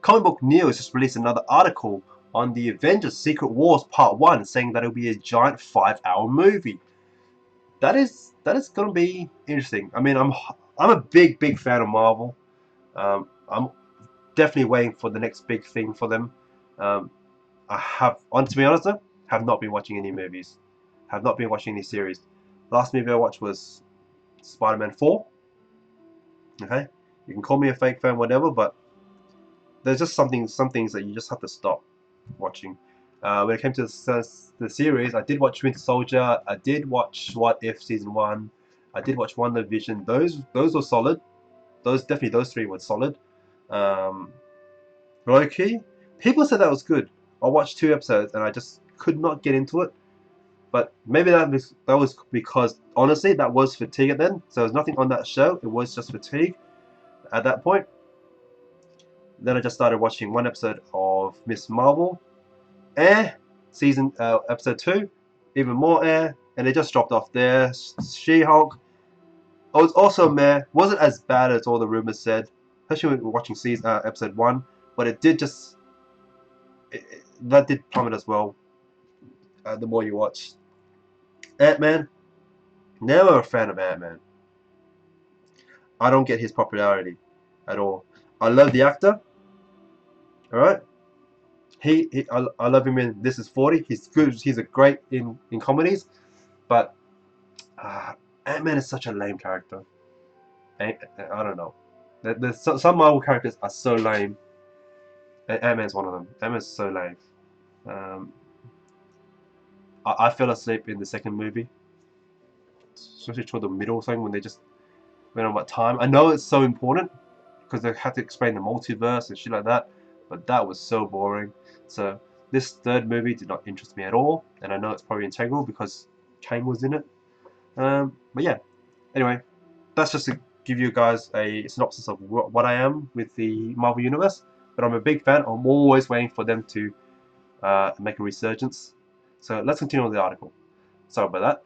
Comic Book News just released another article on the Avengers Secret Wars Part 1, saying that it'll be a giant 5-hour movie. That is gonna be interesting. I mean, I'm a big fan of Marvel. I'm definitely waiting for the next big thing for them. Um, to be honest though, have not been watching any movies. Have not been watching any series. Last movie I watched was Spider-Man 4. Okay, you can call me a fake fan, whatever, but there's just some things that you just have to stop watching. When it came to the series, I did watch Winter Soldier. I did watch What If Season 1. I did watch WandaVision. Those were solid. Those three were solid. Um, Loki, people said that was good. I watched 2 episodes and I just could not get into it. But maybe that was because honestly that was fatigue at then. So there was nothing on that show. It was just fatigue at that point. Then I just started watching 1 episode of Miss Marvel. Episode 2, even more and it just dropped off there. She-Hulk, I was also meh. Wasn't as bad as all the rumors said, especially when we were watching episode 1, but it did just that did plummet as well. The more you watch, Ant-Man, never a fan of Ant-Man. I don't get his popularity at all. I love the actor. All right, I love him in This Is 40. He's good. He's a great in comedies, but Ant-Man is such a lame character. I don't know. There's some Marvel characters are so lame. Ant-Man's one of them. Ant-Man's so lame. Um, I fell asleep in the second movie, especially toward the middle thing when they just went on about time. I know it's so important because they had to explain the multiverse and shit like that, but that was so boring. So this third movie did not interest me at all, and I know it's probably integral because Kang was in it. But yeah, anyway, that's just to give you guys a synopsis of what I am with the Marvel Universe. But I'm a big fan. I'm always waiting for them to make a resurgence. So let's continue on the article. Sorry about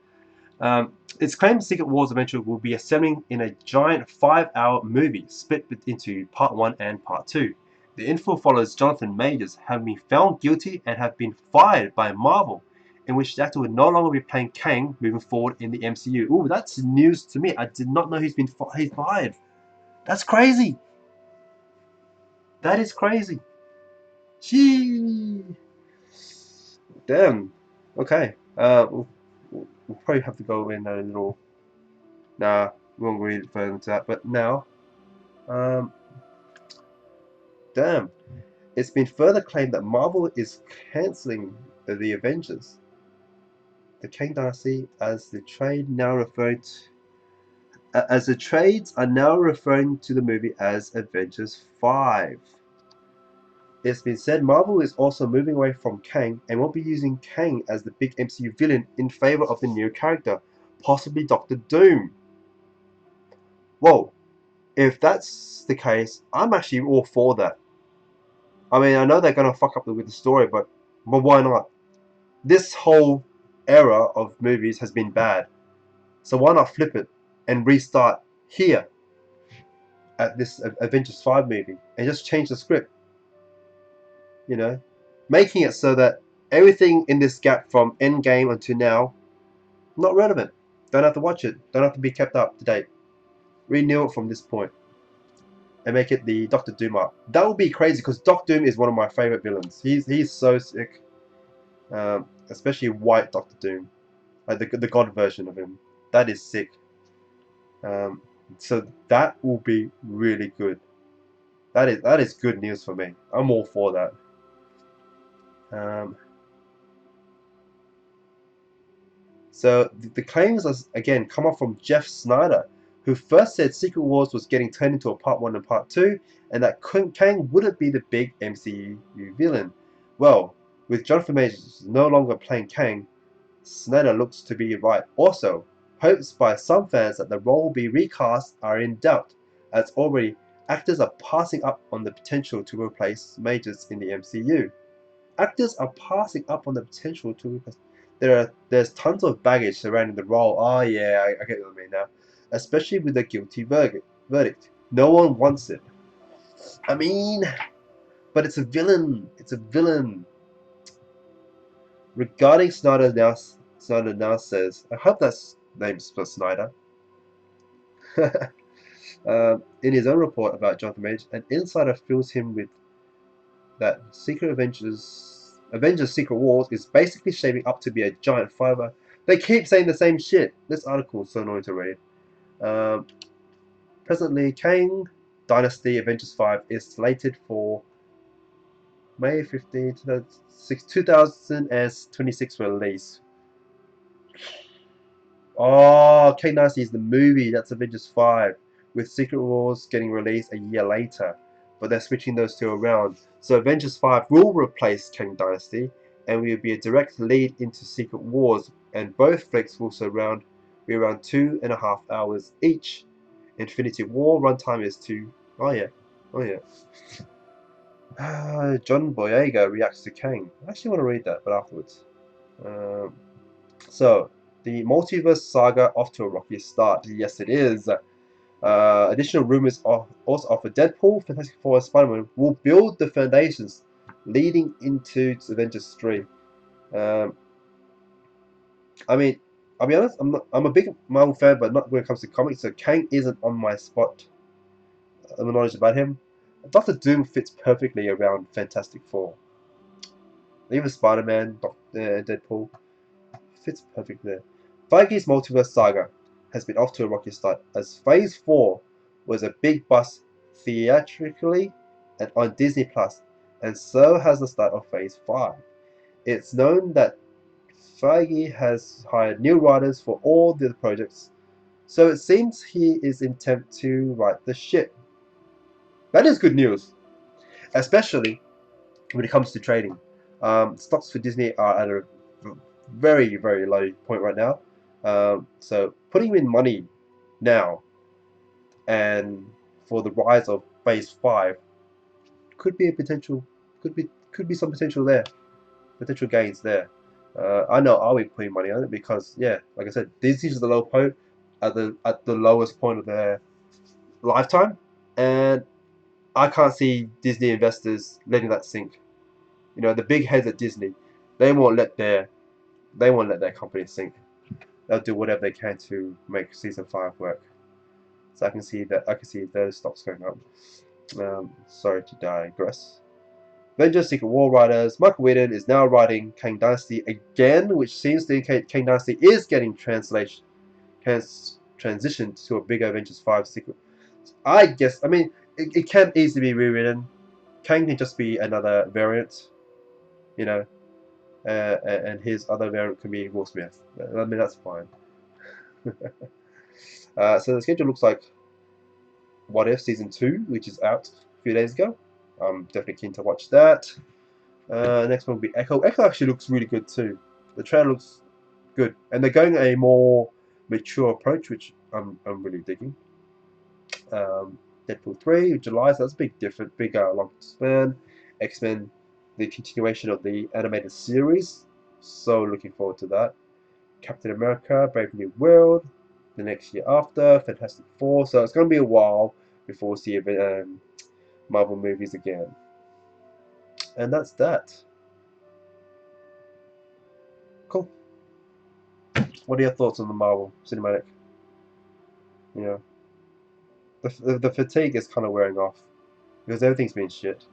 that. It's claimed Secret Wars eventually will be assembling in a giant 5-hour movie split into Part 1 and Part 2. The info follows Jonathan Majors having been found guilty and have been fired by Marvel, in which the actor would no longer be playing Kang moving forward in the MCU. Ooh, that's news to me. I did not know he's fired. That's crazy. That is crazy. Gee. Damn. Okay. We'll probably have to go in a little. Nah, we won't read it further into that. But now, um, damn. It's been further claimed that Marvel is cancelling the Avengers. The Kang Dynasty, as the trades are now referring to the movie as Avengers 5. It's been said Marvel is also moving away from Kang and won't be using Kang as the big MCU villain in favor of the new character, possibly Doctor Doom. Whoa, if that's the case, I'm actually all for that. I mean, I know they're gonna fuck up with the story, but why not? This whole era of movies has been bad, so why not flip it and restart here at this Avengers 5 movie and just change the script? You know, making it so that everything in this gap from Endgame until now, not relevant. Don't have to watch it. Don't have to be kept up to date. Renew it from this point and make it the Doctor Doom arc. That would be crazy because Doctor Doom is one of my favorite villains. He's so sick, especially White Doctor Doom, like the God version of him. That is sick. So that will be really good. That is good news for me. I'm all for that. So the claims again come up from Jeff Snyder, who first said Secret Wars was getting turned into a Part 1 and Part 2, and that Kang wouldn't be the big MCU villain. Well, with Jonathan Majors no longer playing Kang, Snyder looks to be right. Also, hopes by some fans that the role will be recast are in doubt, as already actors are passing up on the potential to replace Majors in the MCU. Actors are passing up on the potential to replace. There's tons of baggage surrounding the role. Oh yeah, I get what you mean now. Especially with the guilty verdict. No one wants it. I mean, But it's a villain. It's a villain. Regarding Snyder now says, I hope that's name's for Snyder. In his own report about Jonathan Majors, an insider fills him with that Avengers Secret Wars is basically shaping up to be a giant fiber. They keep saying the same shit. This article is so annoying to read. Um, Presently, Kang Dynasty Avengers 5 is slated for May 15, 2026 release. Oh, Kang Dynasty is the movie. That's Avengers 5. With Secret Wars getting released a year later. But they're switching those two around. So Avengers 5 will replace Kang Dynasty and will be a direct lead into Secret Wars. And both flicks will be around 2.5 hours each. Infinity War runtime is 2. Oh yeah. Oh yeah. John Boyega reacts to Kang. I actually want to read that, but afterwards. Um, so, the multiverse saga off to a rocky start. Yes, it is. Additional rumors also offer Deadpool, Fantastic Four, and Spider-Man will build the foundations leading into Avengers 3. Um, I mean, I'll be honest, I'm a big Marvel fan, but not when it comes to comics, so Kang isn't on my spot. The knowledge about him. Doctor Doom fits perfectly around Fantastic Four. Even Spider-Man, Deadpool, fits perfectly there. Feige's multiverse saga has been off to a rocky start, as Phase 4 was a big bust theatrically and on Disney Plus, and so has the start of Phase 5. It's known that Feige has hired new writers for all the projects, so it seems he is intent to right the ship. That is good news, especially when it comes to trading. Stocks for Disney are at a very, very low point right now. So putting in money now and for the rise of Phase 5 could be a potential, could be some potential there, potential gains there. I know I'll be putting money on it because yeah, like I said, this is the low point at the lowest point of their lifetime, and I can't see Disney investors letting that sink. You know, the big heads at Disney, they won't let their company sink. They'll do whatever they can to make season 5 work. So I can see those stocks going up. Sorry to digress. Avengers Secret War writers Michael Whedon is now writing Kang Dynasty again, which seems to indicate Kang Dynasty is getting transitioned to a bigger Avengers 5 sequel. I guess, I mean, it can easily be rewritten. Kang can just be another variant, you know, and his other variant can be Will Smith. I mean, that's fine. So the schedule looks like What If Season 2, which is out a few days ago. I'm definitely keen to watch that. Next one will be Echo. Echo actually looks really good too. The trailer looks good, and they're going a more mature approach, which I'm really digging. Deadpool 3, July, so that's a big different, bigger long span. X-Men, the continuation of the animated series, so looking forward to that. Captain America, Brave New World, the next year after, Fantastic Four, so it's going to be a while before we see Marvel movies again. And that's that. Cool. What are your thoughts on the Marvel cinematic? You know, the fatigue is kind of wearing off because everything's been shit.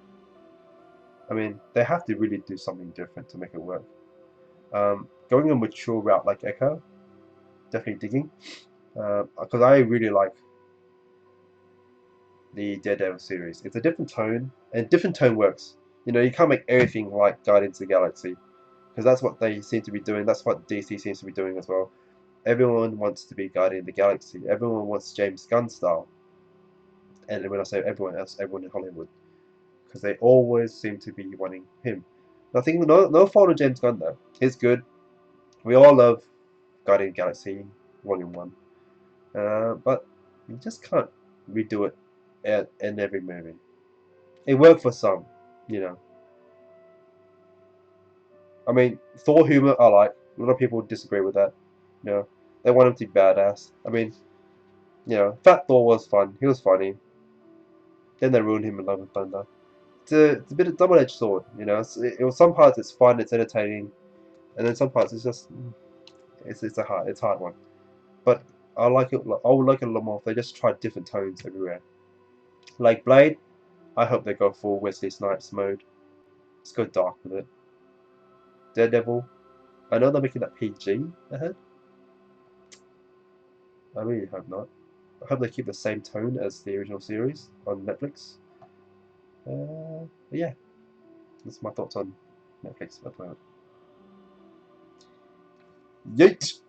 I mean, they have to really do something different to make it work. Going a mature route like Echo, definitely digging. Because I really like the Daredevil series. It's a different tone, and different tone works. You know, you can't make everything like Guardians of the Galaxy, because that's what they seem to be doing. That's what DC seems to be doing as well. Everyone wants to be Guardian of the Galaxy. Everyone wants James Gunn style. And when I say everyone else, everyone in Hollywood, because they always seem to be wanting him. Nothing, no fault of James Gunn though. He's good. We all love Guardian of the Galaxy Volume 1. But you just can't redo it in every movie. It worked for some, you know. I mean, Thor humor I like. A lot of people disagree with that. You know, they want him to be badass. I mean, you know, Fat Thor was fun. He was funny. Then they ruined him in Love and Thunder. it's a bit of double-edged sword. You know, some parts it's fun, it's entertaining, and then some parts it's just it's a hard one. But I like it. I would like it a lot more if they just tried different tones everywhere. Like Blade, I hope they go full Wesley Snipes mode. Let's go dark with it. Daredevil, I know they're making that PG ahead. I really hope not. I hope they keep the same tone as the original series on Netflix. But yeah, that's my thoughts on Netflix at the moment. Yeet!